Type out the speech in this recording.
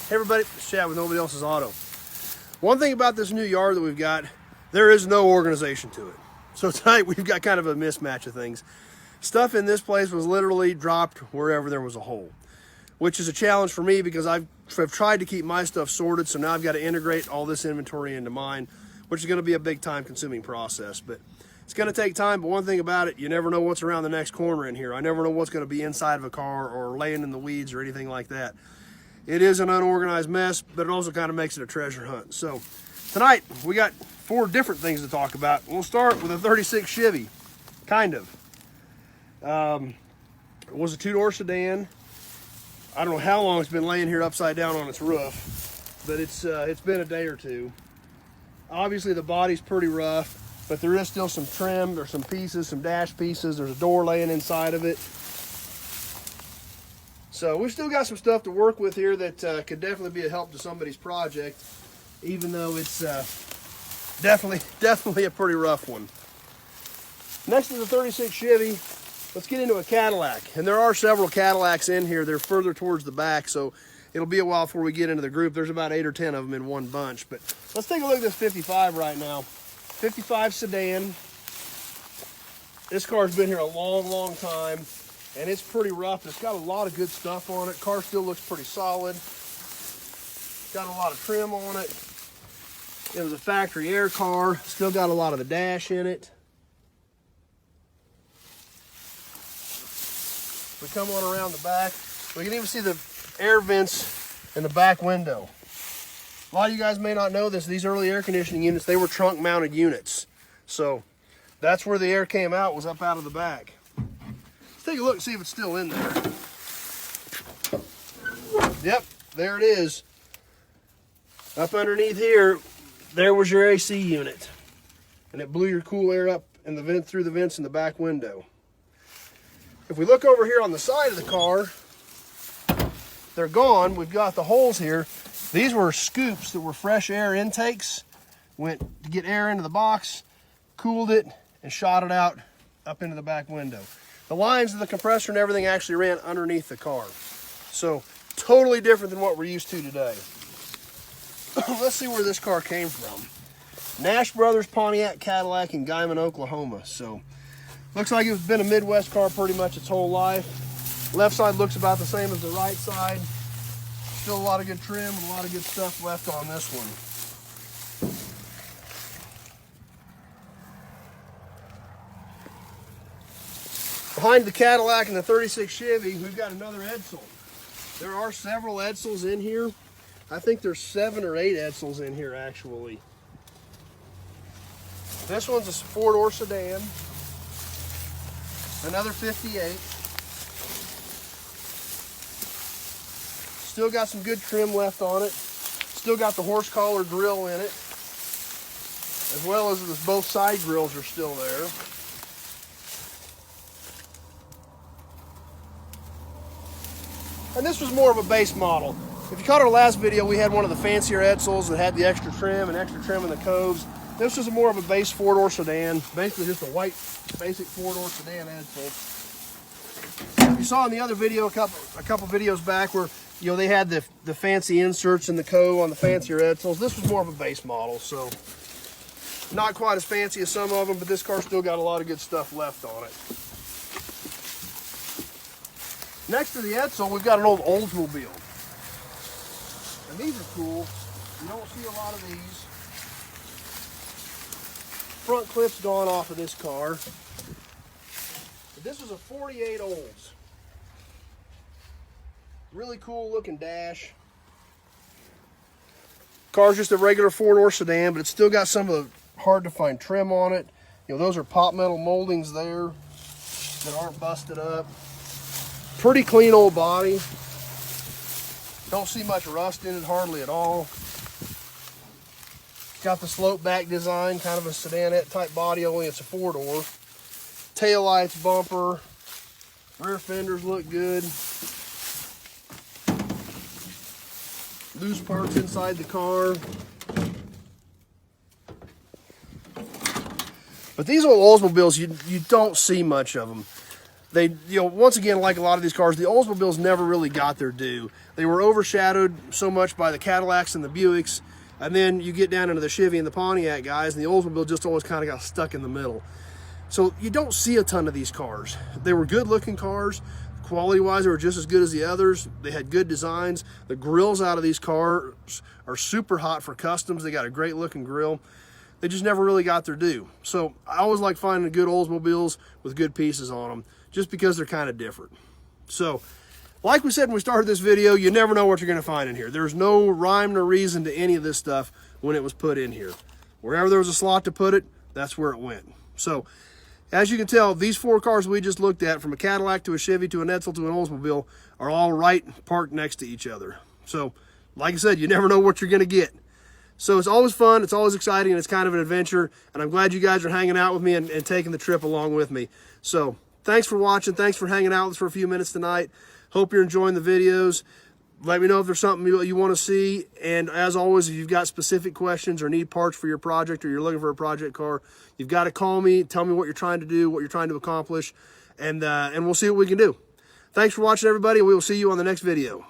Hey everybody, it's Chad with Nobody Else's Auto. One thing about this new yard that we've got, there is no organization to it. So tonight we've got kind of a mismatch of things. Stuff in this place was literally dropped wherever there was a hole, which is a challenge for me because I've tried to keep my stuff sorted, so now I've got to integrate all this inventory into mine, which is going to be a big time consuming process. But it's going to take time, but one thing about it, you never know what's around the next corner in here. I never know what's going to be inside of a car or laying in the weeds or anything like that. It is an unorganized mess, but it also kind of makes it a treasure hunt. So tonight we got 4 different things to talk about. We'll start with a 36 Chevy, kind of. It was a 2-door sedan. I don't know how long it's been laying here upside down on its roof, but it's been a day or two. Obviously the body's pretty rough, but there is still some trim, there's some pieces, some dash pieces, there's a door laying inside of it. So we've still got some stuff to work with here that could definitely be a help to somebody's project, even though it's definitely a pretty rough one. Next is a 36 Chevy. Let's get into a Cadillac. And there are several Cadillacs in here. They're further towards the back, so it'll be a while before we get into the group. There's about 8 or 10 of them in one bunch. But let's take a look at this 55 right now. 55 sedan. This car's been here a long time, and it's pretty rough. It's got a lot of good stuff on it. Car still looks pretty solid. Got a lot of trim on it. It was a factory air car. Still got a lot of the dash in it. We come on around the back. We can even see the air vents in the back window. A lot of you guys may not know this. These early air conditioning units, they were trunk mounted units. So that's where the air came out, was up out of the back. Let's take a look and see if it's still in there. Yep, there it is. Up underneath here, there was your AC unit. And it blew your cool air up in the vent, through the vents in the back window. If we look over here on the side of the car, they're gone. We've got the holes here. These were scoops that were fresh air intakes. Went to get air into the box, cooled it, and shot it out up into the back window. The lines of the compressor and everything actually ran underneath the car. So totally different than what we're used to today. Let's see where this car came from. Nash Brothers Pontiac Cadillac in Guyman, Oklahoma. So looks like it's been a Midwest car pretty much its whole life. Left side looks about the same as the right side. Still a lot of good trim and a lot of good stuff left on this one. Behind the Cadillac and the 36 Chevy, we've got another Edsel. There are several Edsels in here. I think there's 7 or 8 Edsels in here actually. This one's a 4-door sedan. Another 58. Still got some good trim left on it. Still got the horse collar grill in it, as well as both side grills are still there. And this was more of a base model. If you caught our last video, we had one of the fancier Edsels that had the extra trim in the coves. This was more of a base 4-door sedan, basically just a white basic 4-door sedan Edsel. You saw in the other video a couple videos back where they had the fancy inserts in the cove on the fancier Edsels. This was more of a base model, so not quite as fancy as some of them, but this car still got a lot of good stuff left on it. Next to the Edsel, we've got an old Oldsmobile. And these are cool. You don't see a lot of these. Front clip's gone off of this car. But this was a 48 Olds. Really cool looking dash. Car's just a regular 4-door sedan, but it's still got some of the hard to find trim on it. Those are pop metal moldings there that aren't busted up. Pretty clean old body. Don't see much rust in it hardly at all. Got the slope back design, kind of a sedanette type body, only it's a 4-door. Tail lights, bumper, rear fenders look good. Loose parts inside the car. But these old Oldsmobiles, you don't see much of them. They, once again, like a lot of these cars, the Oldsmobiles never really got their due. They were overshadowed so much by the Cadillacs and the Buicks, and then you get down into the Chevy and the Pontiac guys, and the Oldsmobile just always kind of got stuck in the middle. So you don't see a ton of these cars. They were good-looking cars. Quality-wise, they were just as good as the others. They had good designs. The grills out of these cars are super hot for customs. They got a great-looking grill. They just never really got their due. So I always like finding good Oldsmobiles with good pieces on them, just because they're kind of different. So, like we said when we started this video, you never know what you're going to find in here. There's no rhyme nor reason to any of this stuff when it was put in here. Wherever there was a slot to put it, that's where it went. So, as you can tell, these 4 cars we just looked at, from a Cadillac to a Chevy to an Edsel to an Oldsmobile, are all right parked next to each other. So, like I said, you never know what you're going to get. So it's always fun, it's always exciting, and it's kind of an adventure, and I'm glad you guys are hanging out with me and taking the trip along with me. So, thanks for watching, thanks for hanging out with us for a few minutes tonight. Hope you're enjoying the videos. Let me know if there's something you want to see, and as always, if you've got specific questions or need parts for your project, or you're looking for a project car, you've got to call me, tell me what you're trying to do, what you're trying to accomplish, and we'll see what we can do. Thanks for watching, everybody, and we will see you on the next video.